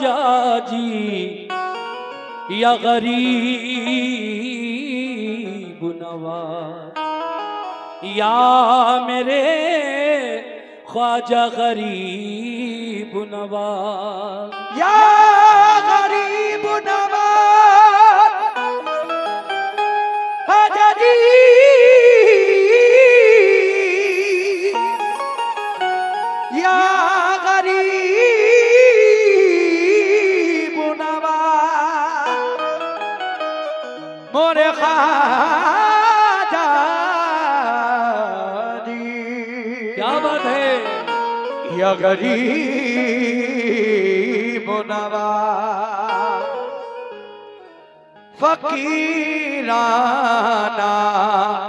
ख्वाजा जी या गरीब नवाज, या मेरे ख्वाजा गरीब नवाज, या गरीब नवाज ख्वाजा जी, या गरीब नवाज मोरे ख्वाजा जी। क्या बात है। या गरीब नवाज फकीराना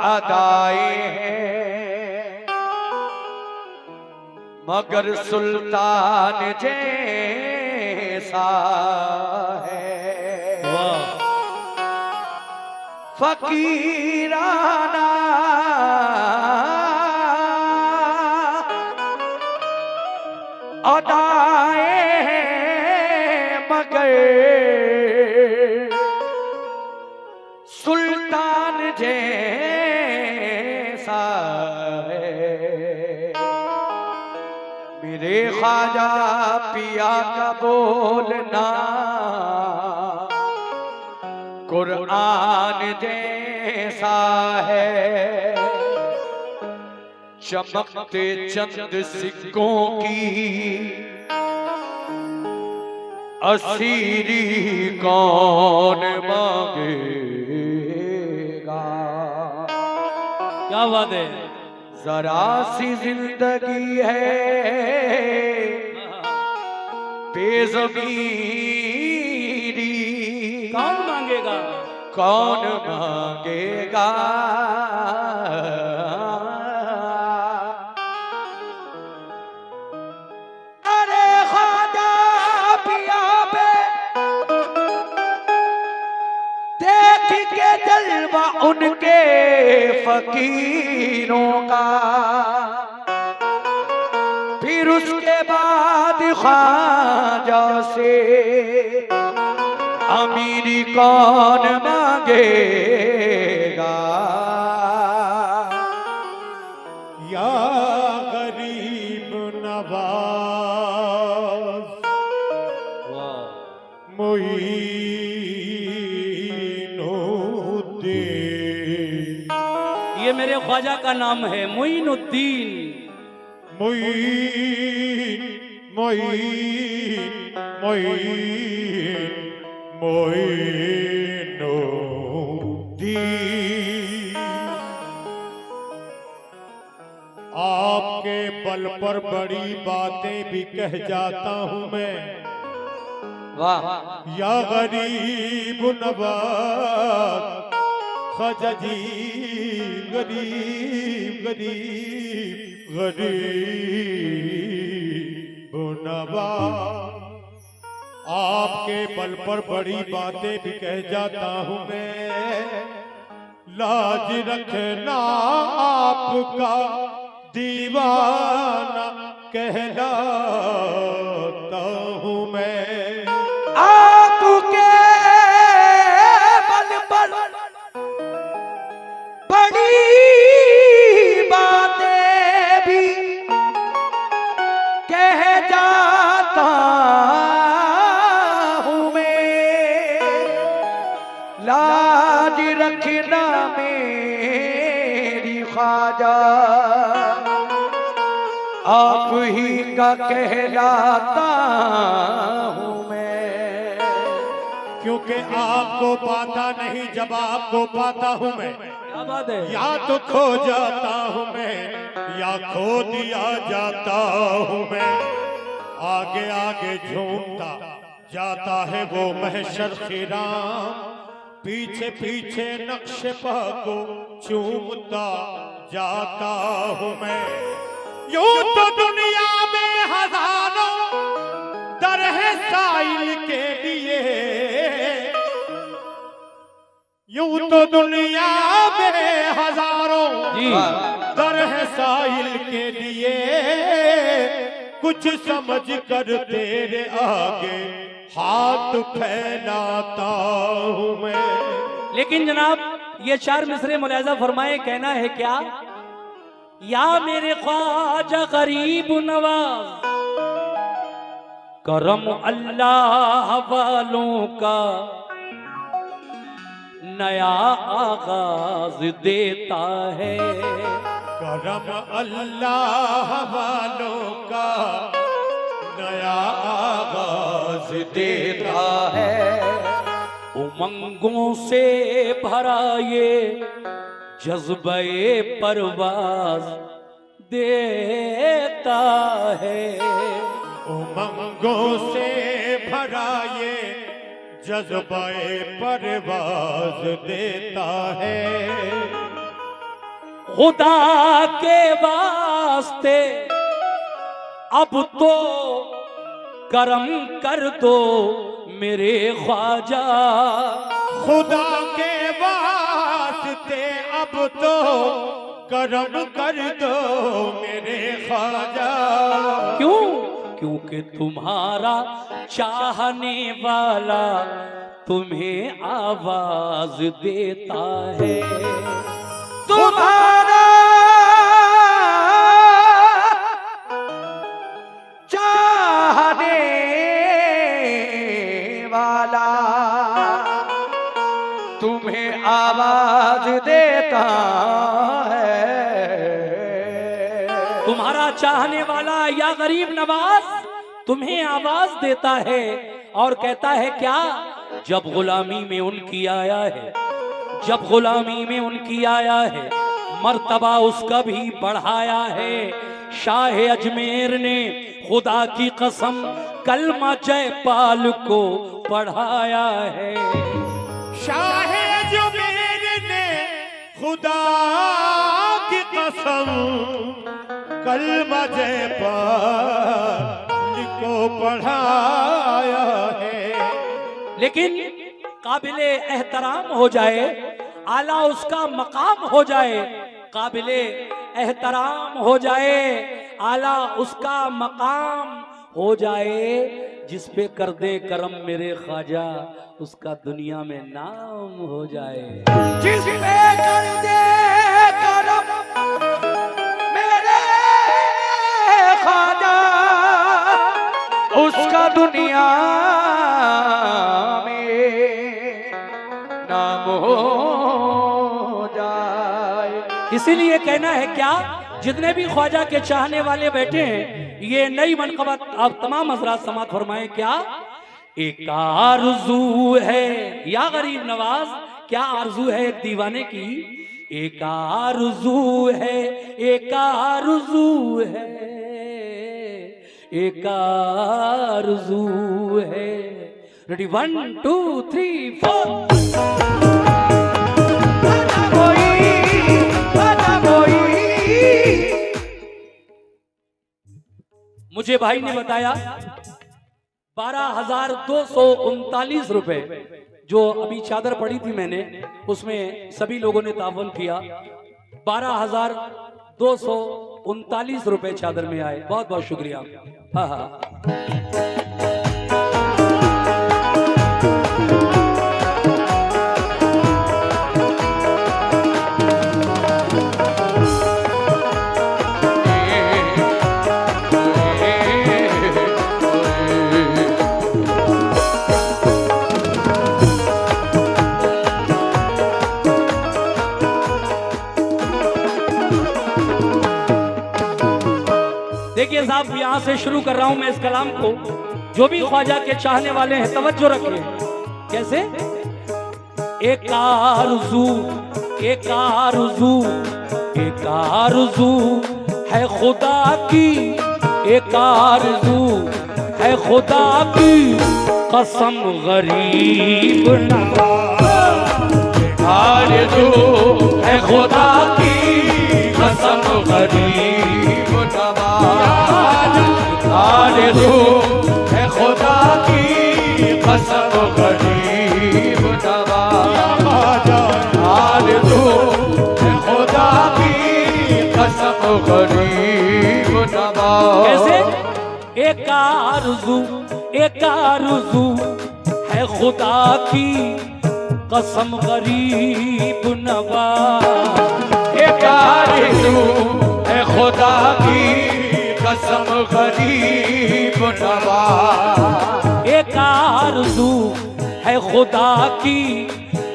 अदाए हैं, मगर सुल्तान जैसा है। फकीराना अदाए हैं, मगर सुल्तान जैसा है। मेरे ख्वाजा पिया का बोलना कुरान जैसा है। चमकते चंद सिक्कों की असीरी कौन मांगेगा। क्या बात है। जरा सी जिंदगी है बेज़मीरी, कौन मांगेगा, कौन मांगेगा। अरे ख्वाजा पिया पे देख के जलवा उनके फकीरों का, फिर उसके बाद ख्वाजा से अमीरी कौन मांगेगा। या गरीब नवाज मोइनुद्दीन, ये मेरे ख्वाजा का नाम है मोइनुद्दीन। मोइन मोइन मोइन मोइनुद्दीन। आपके बल पर बड़ी बातें भी कह जाता हूँ मैं। वाह। या गरीब नवाज ख्वाजा जी, गरीब गरीब गरीब नवाज। आपके बल पर बड़ी बातें भी कह जाता हूँ मैं। लाज रखना आपका दीवाना कहलाता हूँ मैं। आपके बल पर बड़ी बातें भी कह जाता हूँ मैं। लाज रखना मेरी ख्वाजा आप ही का कहलाता हूँ मैं। क्योंकि आपको पाता नहीं जब आपको पाता हूँ मैं। क्या बात है। या तो खो जाता हूँ मैं या खो दिया जाता हूँ मैं। आगे आगे झूमता जाता है वो महशर खिराम, पीछे पीछे नक्शे पा को चूमता जाता हूँ मैं। यूं तो दुनिया में हजारों दर है साइल के लिए, यूं तो दुनिया में हजारों दर है साइल के लिए। कुछ समझ कर तेरे आगे हाथ फैलाता हूँ मैं। लेकिन जनाब ये 4 मिसरे मुलाहिजा फरमाए, कहना है क्या? या मेरे ख्वाजा गरीब नवाज, करम अल्लाह वालों का नया आगाज देता है। करम अल्लाह वालों का नया आगाज देता है। उमंगों से भरा ये जज्बे परवाज देता है। उमंगों से भरा ये जज्बे परवाज देता है। खुदा के वास्ते अब तो करम कर दो मेरे ख्वाजा। खुदा के वास्ते अब तो करम कर दो मेरे ख्वाजा। क्यों? क्योंकि तुम्हारा चाहने वाला तुम्हें आवाज देता है। तुम्हारा चाहने वाला तुम्हें आवाज देता है। तुम्हारा चाहने वाला या गरीब नवाज तुम्हें आवाज देता है और कहता है क्या? जब गुलामी में उनकी आया है, जब गुलामी में उनकी आया है, मर्तबा उसका भी बढ़ाया है। शाह अजमेर ने खुदा की कसम कलमा जयपाल को पढ़ाया है। शाह अजमेर ने खुदा की कसम कलमा जयपाल को पढ़ाया है। लेकिन काबिले एहतराम हो जाए, आला उसका मकाम हो जाए, काबिले एहतराम हो जाए, आला उसका मकाम हो जाए, जिस पे कर दे करम मेरे ख्वाजा उसका दुनिया में नाम हो जाए। जिस पे कर दे करम मेरे ख्वाजा उसका दुनिया में नाम हो जाए। इसीलिए कहना है क्या? जितने भी ख्वाजा के चाहने वाले बैठे हैं, ये नई मनक़बत आप तमाम हज़रात समात फरमाएं क्या? एक आरज़ू है या गरीब नवाज, क्या आरज़ू है एक दीवाने की? एक आरज़ू है, एक आरज़ू है, एक आरज़ू है। रेडी 1 2 3 4। मुझे भाई ने बताया 12,239 रुपए जो अभी चादर पड़ी थी मैंने, उसमें सभी लोगों ने तावन किया। 12,239 रुपए चादर में आए। बहुत बहुत शुक्रिया। हाँ हाँ। देखिए साहब, यहां से शुरू कर रहा हूं मैं इस कलाम को। जो भी ख्वाजा के चाहने वाले हैं तवज्जो रखें। कैसे? एक आरज़ू, एक आरज़ू, एक आरज़ू है खुदा की, एक आरज़ू है खुदा की कसम गरीब नवाज। आरज़ू है खुदा की कसम गरीब नवाज। आरज़ू है खुदा की कसम गरीब नवाज। आरज़ू है खुदा की कसम गरीब नवाज। कैसे? एक आरज़ू, एक एक आरज़ू है खुदा की कसम गरीब नवाज। एक आरज़ू है खुदा की कसम गरीब नवाज। एक आरज़ू है खुदा की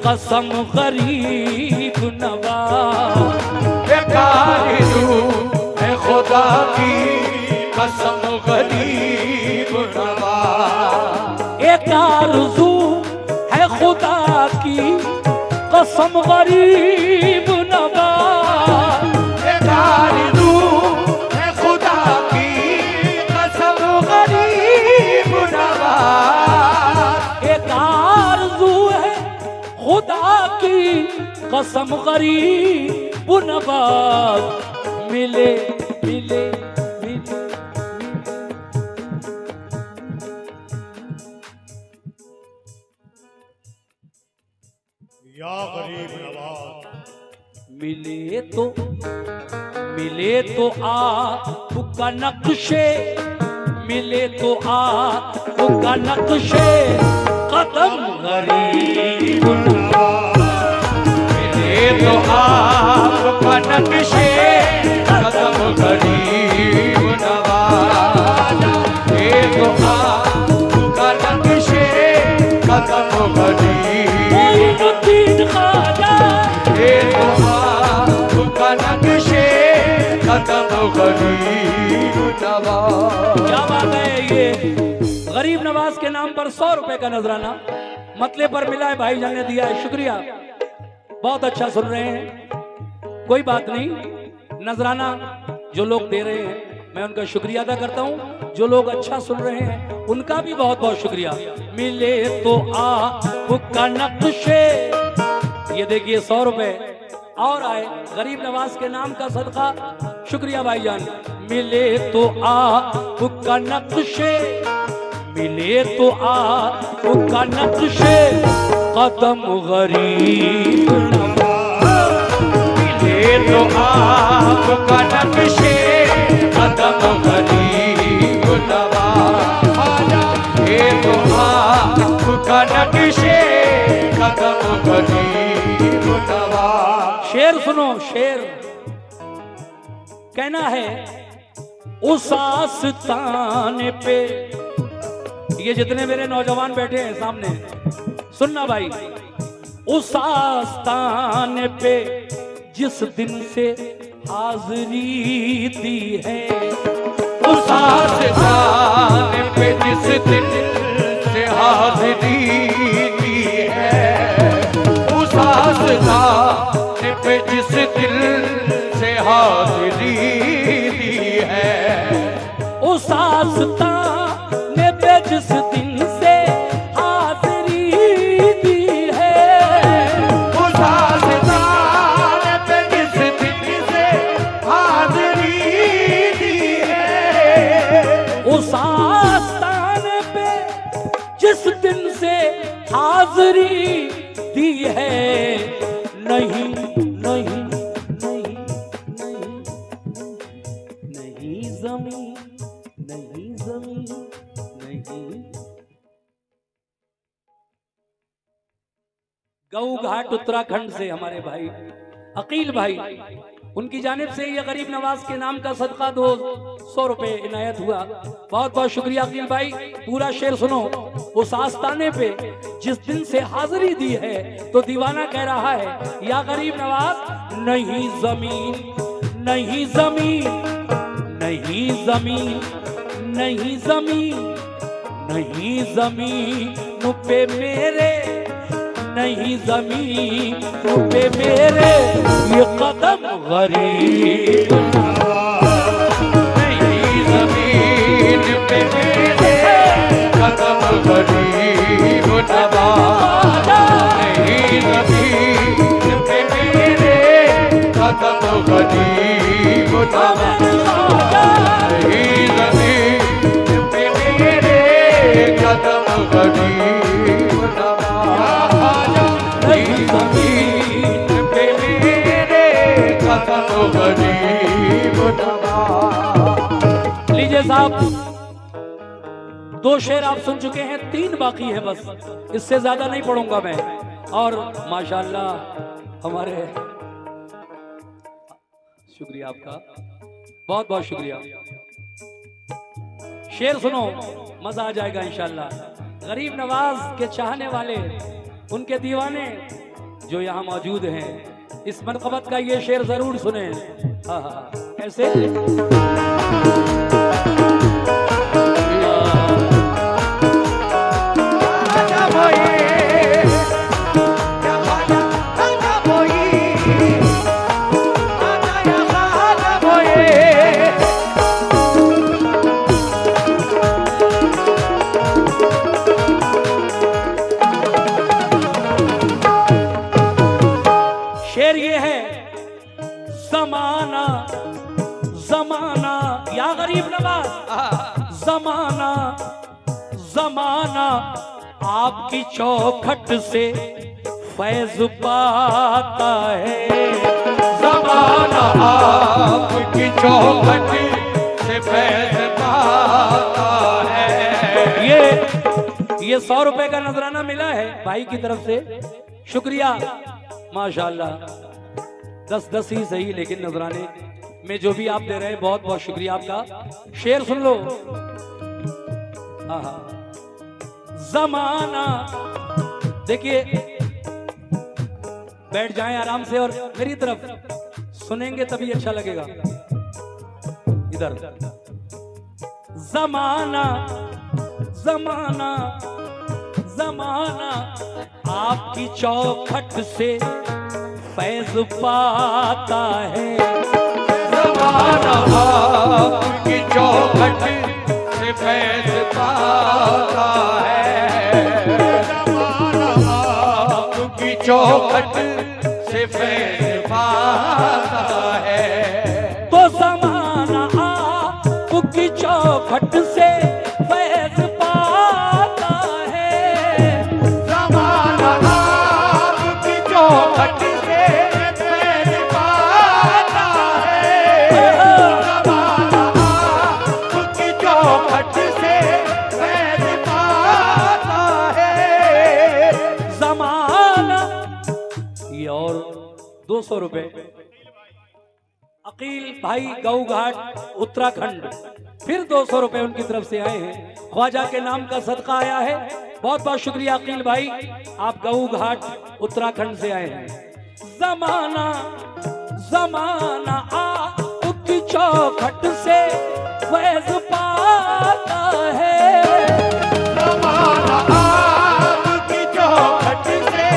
कसम गरीब नवाज। एक आरज़ू है खुदा की कसम गरीब नवाज। एक आरज़ू है खुदा की कसम गरीब नवाज। एक आरज़ू है खुदा की कसम गरीब नवाज। एक आरज़ू है खुदा की कसम गरीब नवाज। मिले मिले मिले या गरीब नवाज। मिले तो आपका नक्शे, मिले तो आपका नक्शे कदम गरीब नवाज। मिले तो आपका नक्शे कदम गरीब नवाज। ये तो आपका नक्शे कदम गरीब। मोइनुद्दीन ख्वाजा। ये तो आपका नक्शे कदम गरीब नवाज। क्या बात है। ये गरीब नवाज के नाम पर 100 रुपए का नजराना मतले पर मिला है, भाईजान ने दिया है, शुक्रिया। बहुत अच्छा सुन रहे हैं, कोई बात नहीं। नजराना जो लोग दे रहे हैं मैं उनका शुक्रिया अदा करता हूं, जो लोग अच्छा सुन रहे हैं उनका भी बहुत बहुत शुक्रिया। मिले तो आपका नक्शे, ये देखिए 100 रुपए और आए गरीब नवाज के नाम का सदका, शुक्रिया भाईजान। मिले तो आपका नक्शे, मिले तो आपका नक्शे कदम गरीब नवाज। मिले तो आपका नक्शे कदम गरीब नवाज। ये तो आपका नक्शे कदम गरीब नवाज। शेर सुनो, शेर कहना है उस आस्ताने पे, ये जितने मेरे नौजवान बैठे हैं सामने सुनना भाई, उस आस्ताने पे जिस दिन से हाजिरी दी है, उस आस्ताने पे जिस दिन से हाजिरी दी है, उस आस्ताने पे जिस दिल से हाजिरी दी है, उस आस्ताने पे जिस दिन से हाजिरी दी है, उस आस्ताने पे जिस दिन से हाजिरी दी है, उस आस्ताने पे जिस दिन से हाजिरी दी है, नहीं नहीं नहीं नहीं नहीं ज़मीं, नहीं ज़मीं, नहीं। गऊ घाट उत्तराखंड से हमारे भाई अकील भाई, उनकी जानिब से ये गरीब नवाज के नाम का सदका 200 रुपए इनायत हुआ। बहुत बहुत शुक्रिया अकील भाई। पूरा शेर सुनो। उस आस्ताने पे जिस दिन से हाजिरी दी है, तो दीवाना कह रहा है या गरीब नवाज, नहीं जमीन, नहीं जमीन, नहीं जमीन, नहीं जमीन, नहीं जमीन पे मेरे, नहीं जमीन पे मेरे ये कदम गरीब नवाज। नहीं जमीन पे मेरे कदम गरीब नवाज। नहीं जमीन पे मेरे कदम गरीब नवाज। नहीं जमीन पे मेरे कदम गरीब नवाज। नहीं जमीन पे मेरे कदम गरीब नवाज। लीजिए साहब 2 शेर आप सुन चुके हैं, 3 बाकी है बस, इससे ज्यादा नहीं पढ़ूंगा मैं। और माशाल्लाह हमारे, शुक्रिया आपका, बहुत बहुत शुक्रिया। शेर सुनो, मजा आ जाएगा इंशाल्लाह। गरीब नवाज के चाहने वाले, उनके दीवाने जो यहाँ मौजूद हैं, इस मनक़बत का ये शेर जरूर सुने। हाँ हाँ ऐसे शेर ये है, जमाना जमाना या गरीब नवाज, जमाना जमाना आपकी चौखट से फैज पाता है। जमाना आपकी चौखट से फैज पाता है। ये 100 रुपए का नजराना मिला है भाई की तरफ से, शुक्रिया माशाल्लाह। 10-10 ही सही, लेकिन नजराने में जो भी आप दे रहे हैं बहुत बहुत शुक्रिया आपका। शेर सुन लो। जमाना, देखिए बैठ जाएं आराम से और मेरी तरफ सुनेंगे तभी अच्छा लगेगा। इधर जमाना जमाना जमाना आपकी चौखट से फैज पाता है। जमाना आपकी चौखट से फैज पाता है। जमाना आपकी चौखट से फैज पाता है। तो जमाना आपकी चौखट से फैज पाता है। जमाना आपकी चौखट से फैज पाता है। जमाना आपकी चौखट से फैज पाता है। जमाना, ये और 200 रुपए अकील भाई गऊ घाट उत्तराखंड, फिर 200 रुपए उनकी तरफ से आए हैं। ख्वाजा के नाम का सदका आया है, बहुत बहुत शुक्रिया अकील भाई, आप गऊ घाट उत्तराखंड से आए हैं। जमाना जमाना आपकी चौखट से फैज पाता है। जमाना आपकी चौखट से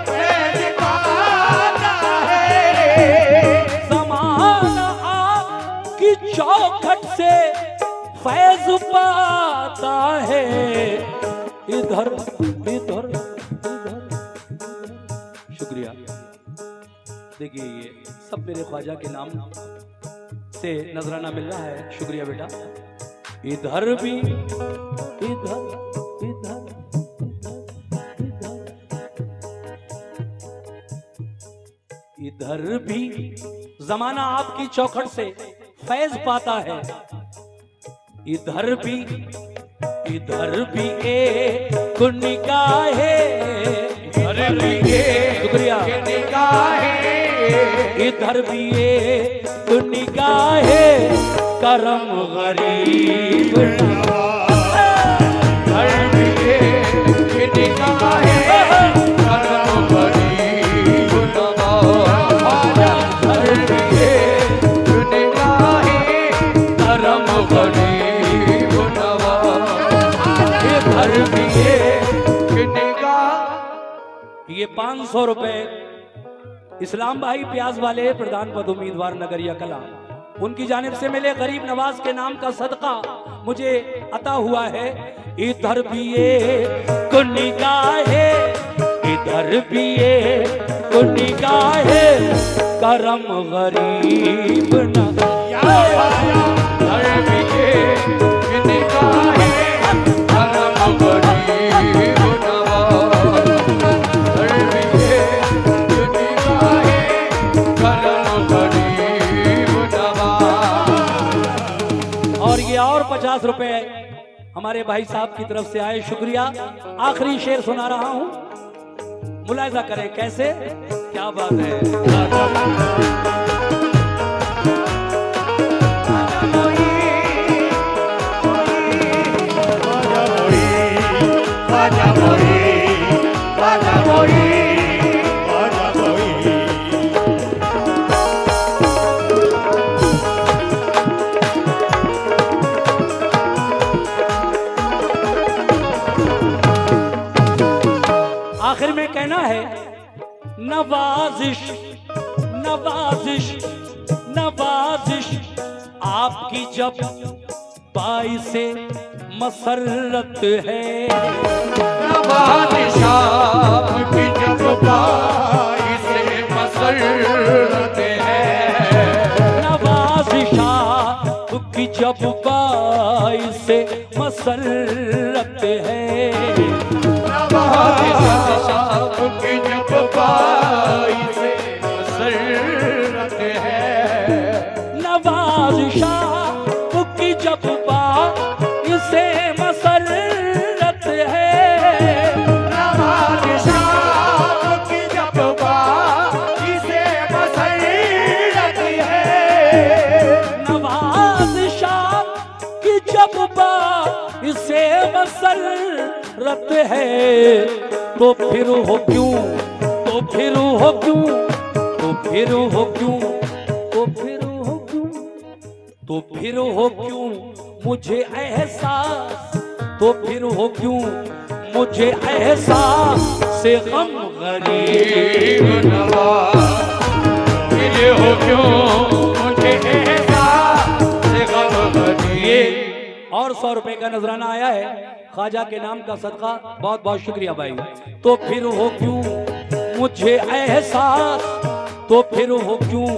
फैज पाता है। जमाना आपकी चौखट से फैज पाता है। इधर इधर इधर, शुक्रिया। देखिए ये सब मेरे ख्वाजा के नाम से नजराना मिल रहा है, शुक्रिया बेटा। इधर भी इधर इधर इधर भी जमाना आपकी चौखट से फैज पाता है। इधर भी एक निगाहे, इधर भी शुक्रिया, इधर भी एक निगाहे करम गरीब इधर भी एक निगाहे करम गरीब नवाज। इधर भी एक निगाहे करम गरीब नवाज। इधर भी एक निगाह। ये 500 रुपए इस्लाम भाई प्याज वाले, प्रधान पद उम्मीदवार नगरिया कला, उनकी जानिब से मिले गरीब नवाज के नाम का सदका मुझे अता हुआ है। इधर भी एक निगाहे, इधर भी एक निगाहे करम गरीब नवाज। इधर भी एक निगाहे करम गरीब नवाज। इधर भी एक निगाहे करम गरीब नवाज। और ये और 50 रुपए हमारे भाई साहब की तरफ से आए, शुक्रिया। आखिरी शेर सुना रहा हूं, मुलाहिजा करें कैसे, क्या बात है। आखिर में कहना है, नवाजिश नवाजिश नवाजिश आपकी जब बाइसे मसरत है, नवाजिश आपकी जब बाइसे मसरत है, नवाजिश आपकी जब बाइसे मसरत है, नवाजिश आपकी जब बाइसे मसरत है, नवाजिश आपकी जब बाइसे मसरत है, नवाजिश आपकी जब बाइसे मसरत है, नवाजिश आपकी जब बाइसे मसरत है, तो फिर हो क्यों, तो फिर हो क्यों, तो फिर हो क्यों, तो फिर हो क्यों, तो फिर हो क्यों मुझे एहसास, तो फिर हो क्यों मुझे एहसास से गम गरीब नवाज, फिर हो क्यों मुझे एहसास से गम गरीब। ये और 100 रुपए का नजराना आया है ख्वाजा के नाम का सदका, बहुत बहुत शुक्रिया भाई। तो फिर हो क्यों मुझे एहसास, तो फिर हो क्यों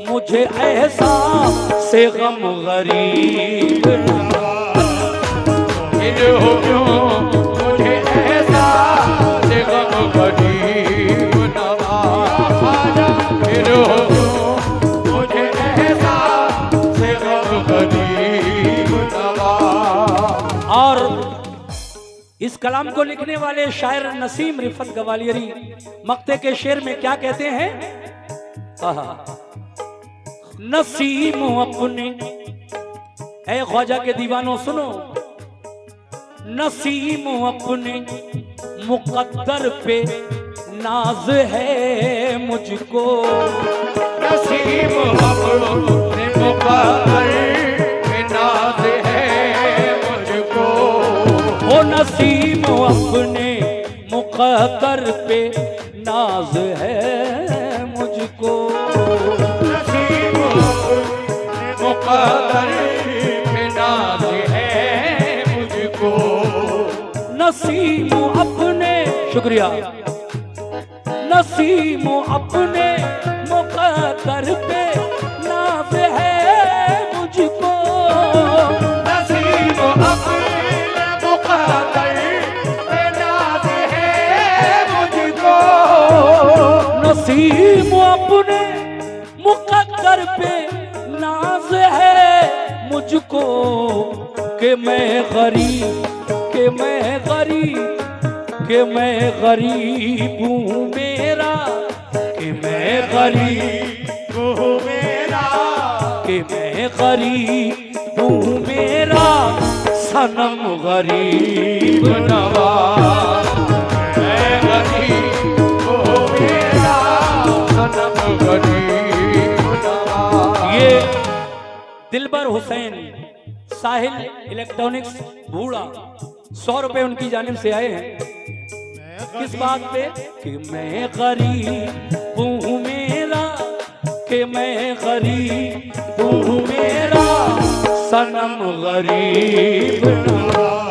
मुझे एहसास से गम गरीब, फिर हो क्यों मुझे एहसास से गम गरीब नवाज, फिर हो क्यों मुझे एहसास से गम गरीब नवाज। और इस कलाम को लिखने वाले शायर नसीम रिफत गवालियरी मक्ते के शेर में क्या कहते हैं, आहा, नसीम अपने, ऐ ख्वाजा के दीवानों सुनो, नसीम अपने मुकद्दर पे नाज है मुझको, नसीब अपने मुकद्दर पे नाज है मुझको, ओ नसीम अपने मुकद्दर पे नाज है मुझको, नसीब अपने मुकद्दर पे नाज है मुझको, नसीम अपने, शुक्रिया, नसीम अपने मुकद्दर पे नाज है मुझको, नसीब अपने मुकद्दर पे नाज है मुझको, नसीम अपने मुकद्दर पे नाज है मुझको, कि मैं गरीब, कि मैं गरीब, कि मैं गरीब हूँ मेरा, कि मैं गरीब हूँ मेरा, कि मैं गरीब हूँ मेरा, सनम गरीब नवाज, मैं गरीब हूँ मेरा सनम गरीब नवाज। ये दिलबर हुसैन साहिल इलेक्ट्रॉनिक्स बूढ़ा 100 रुपए उनकी जानिब से आए हैं, किस बात पे, कि मैं गरीब हूँ मेरा, कि मैं गरीब हूँ मेरा, सनम गरीब नवाज।